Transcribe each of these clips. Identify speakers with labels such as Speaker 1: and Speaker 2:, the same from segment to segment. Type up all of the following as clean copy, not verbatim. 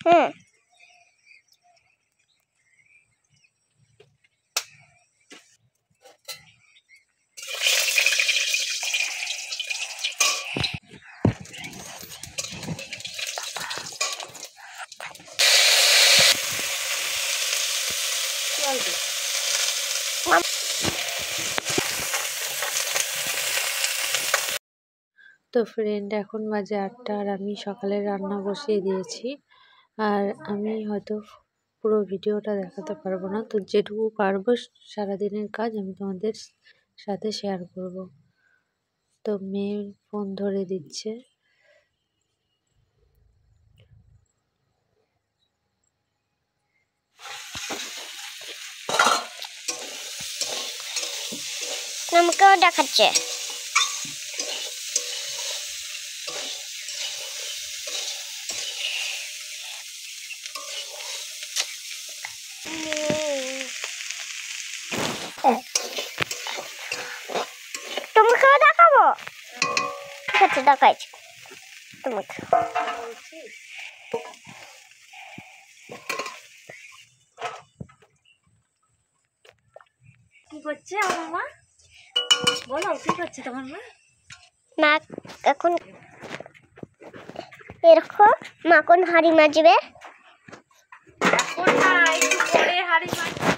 Speaker 1: হ্যাঁ
Speaker 2: তো ফ্রেন্ড, এখন বাজে 8টা আর আমি সকালে রান্না বসিয়ে দিয়েছি। আর আমি হয়তো পুরো ভিডিওটা দেখাতে পারবো না, তো যেটুকু পারবো সারাদিনের কাজ আমি তোমাদের সাথে শেয়ার করব। তো মেয়ে ফোন ধরে দিচ্ছে।
Speaker 1: আমাকেও দেখাচ্ছে। তোমাকেও দেখাবো। ঠিক আছে, দেখাইছি তোমাকে।
Speaker 2: কি করছে আমার মা? বলো, কি করছে তোমার মা?
Speaker 1: মা এখন এরকম মাখন হাঁড়ি মাজবে।
Speaker 2: এখন না, একটু পরে হাঁড়ি মাজবে,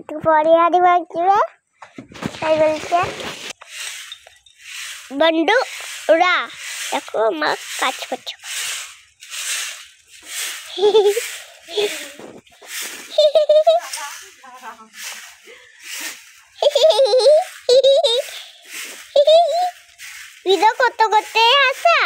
Speaker 2: একটু পরে
Speaker 1: হাঁড়ি মাজবে। তাই বলছে বন্ধুরা, দেখো মা কাজ করছে। ভিডিও করতে করতে আসা।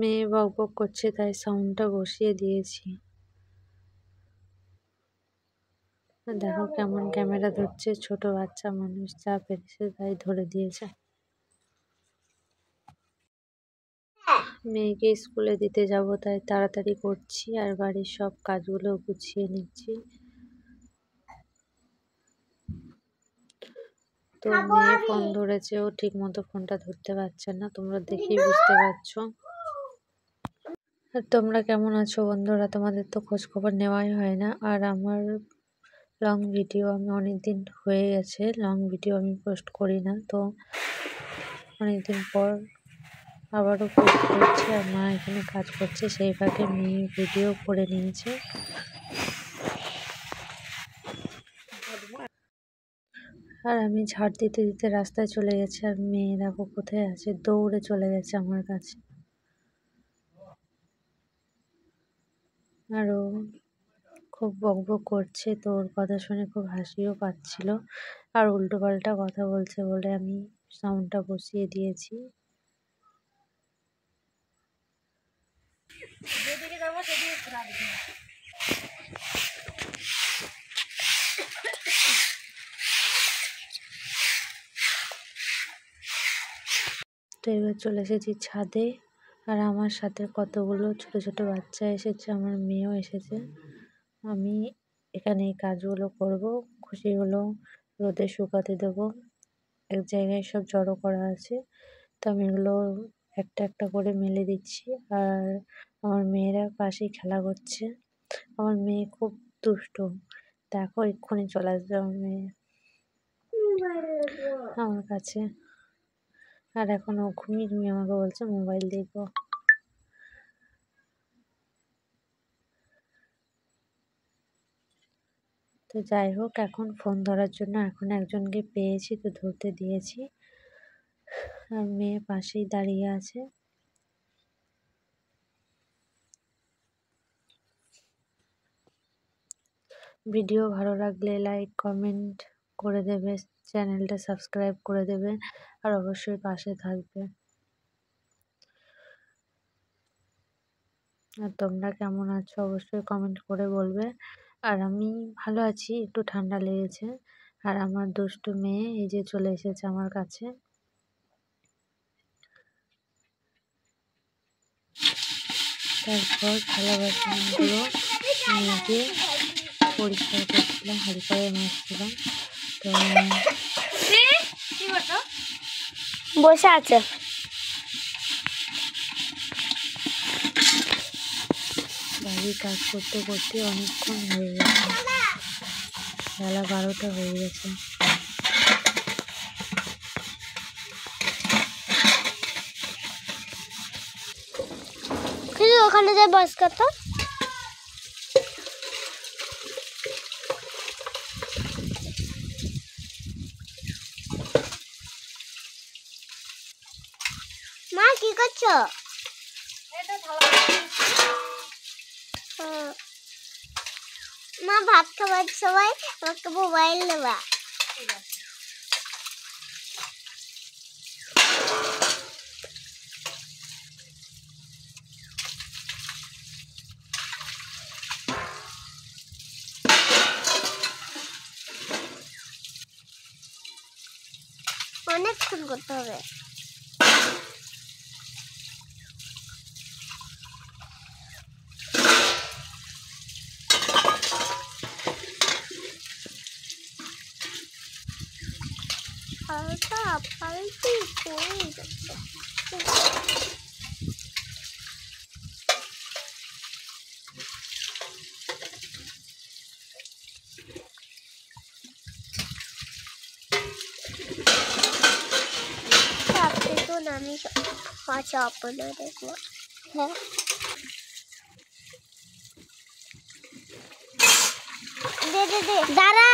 Speaker 2: মেয়ে বকবক করছে, তাই সাউন্ডটা বসিয়ে দিয়েছি। দেখো কেমন ক্যামেরা ধরছে, ছোট বাচ্চা মানুষ যা পেরেছে তাই ধরে দিয়েছে। মেয়েকে স্কুলে দিতে যাব, তাই তাড়াতাড়ি করছি আর বাড়ির সব কাজগুলো গুছিয়ে নিচ্ছি। তো মেয়ে ফোন ধরেছে, ও ঠিক মতো ফোনটা ধরতে পারছে না, তোমরা দেখেই বুঝতে পারছো। আর তোমরা কেমন আছো বন্ধুরা? তোমাদের তো খোঁজ খবর নেওয়াই হয় না। আর আমার লং ভিডিও আমি অনেকদিন হয়ে গেছে, লং ভিডিও আমি পোস্ট করি না, তো অনেকদিন পর আবারও পোস্ট করছি। আর মা এখানে কাজ করছে, সেই ফাঁকে মেয়ে ভিডিও করে নিয়েছে। আর আমি ঝাড় দিতে দিতে রাস্তায় চলে গেছি, আর মেয়ে দেখো কোথায় আছে, দৌড়ে চলে গেছে আমার কাছে। আর ও খুব বকবক করছে, তো ওর কথা শুনে খুব হাসিও পাচ্ছিল। আর উল্টো পাল্টা কথা বলছে বলে আমি সাউন্ডটা বসিয়ে দিয়েছি। তো এবার চলে এসেছি ছাদে, আর আমার সাথে কতগুলো ছোট ছোট বাচ্চা এসেছে, আমার মেয়েও এসেছে। আমি এখানে এই কাজগুলো করব, খুশিগুলো রোদে শুকাতে দেবো। এক জায়গায় সব জড়ো করা আছে, তো আমি এগুলো একটা একটা করে মেলে দিচ্ছি। আর আমার মেয়েরা পাশেই খেলা করছে। আমার মেয়ে খুব দুষ্ট, দেখো এক্ষুনি চলে আসবে আমার মেয়ে আমার কাছে। আর এখন ও ঘুমিয়ে ঘুমিয়ে আমাকে বলছে মোবাইল দেখবো। তো যাই হোক, এখন ফোন ধরার জন্য এখন একজনকে পেয়েছি, তো ধরতে দিয়েছি। আর মেয়ে পাশেই দাঁড়িয়ে আছে। ভিডিও ভালো লাগলে লাইক কমেন্ট করে দেবে। চ্যানেলটা সাবস্ক্রাইব করে দেবে আর অবশ্যই পাশে থাকবে। আর তোমরা কেমন আছো অবশ্যই কমেন্ট করে বলবে। আর আমি ভালো আছি, একটু ঠান্ডা লেগেছে। আর আমার দুষ্টু মেয়ে এই যে চলে এসেছে আমার কাছে। তারপর থালা বাসনগুলো নিজে পরিষ্কার করছিলাম, হাঁড়ি করে মাজছিলাম। তো
Speaker 1: বসে আছে।
Speaker 2: বাড়ির কাজ করতে করতে অনেকক্ষণ হয়ে গেছে, বেলা 12টা হয়ে গেছে।
Speaker 1: কিন্তু ওখানে যে বস কত মা কি করছো? মা ভাত খাবার সময় আমাকে মোবাইল নেবা। অনেকক্ষণ করতে হবে। পাল্টা পাল্টি করে যাচ্ছে। আমি পাঁচা আপনার দেখবো। হ্যাঁ দে দে দে দাঁড়া।